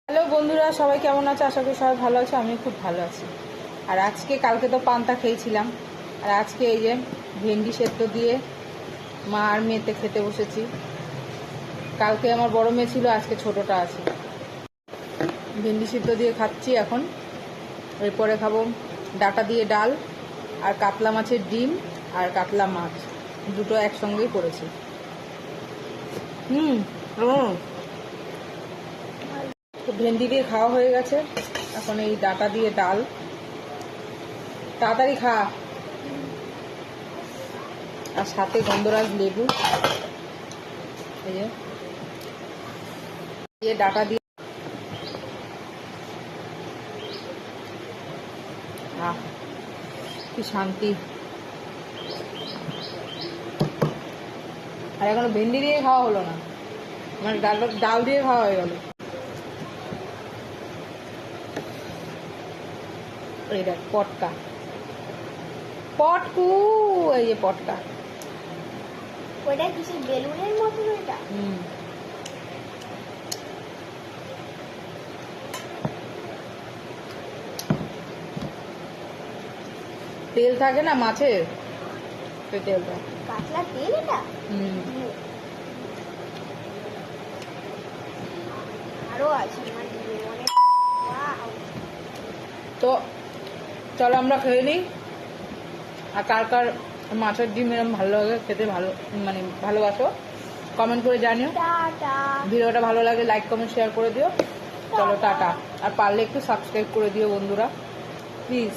Hello বন্ধুরা, সবাই কেমন আছে? আশা করি সবাই ভালো আছে। আমি খুব ভালো আছি। আর কালকে তো পান্তা খেয়েছিলাম, আর আজকে এই যে ভেন্ডি সেদ্ধ দিয়ে মা আর মেয়েতে খেতে বসেছি। কালকে আমার বড় মেয়ে ছিল, আজকে ছোটটা আছে। ভেন্ডি সেদ্ধ দিয়ে খাচ্ছি এখন। এরপরে খাবো ডাটা দিয়ে ডাল আর কাতলা মাছের ডিম আর কাতলা মাছ, দুটো একসঙ্গেই করেছি। তো ভেন্ডি দিয়ে খাওয়া হয়ে গেছে, এখন এই ডাটা দিয়ে ডাল। তাড়াতাড়ি খা। আর সাথে গন্ধরাজ লেবু, এই যে ডাটা দিয়ে কি শান্তি। আর এখনো ভেন্ডি দিয়ে খাওয়া হলো না, মানে ডাল দিয়ে খাওয়া হয়ে গেল। এই দেখ পটকা, পটকু, এই যে পটকা। ওটা কিছু বেলুনের মতো ওটা। তেল থাকে না মাছের, সেই তেলটা। কাতলা তেল এটা। আরো আছে অনেক। তো চলো আমরা খেয়ে নিই। আর কার কার মাছের ডিম এরকম ভালো লাগে খেতে, ভালো মানে ভালোবাসো, কমেন্ট করে জানিও। ভিডিওটা ভালো লাগে লাইক কমেন্ট শেয়ার করে দিও। চলো টাটা। আর পারলে একটু সাবস্ক্রাইব করে দিও বন্ধুরা, প্লিজ।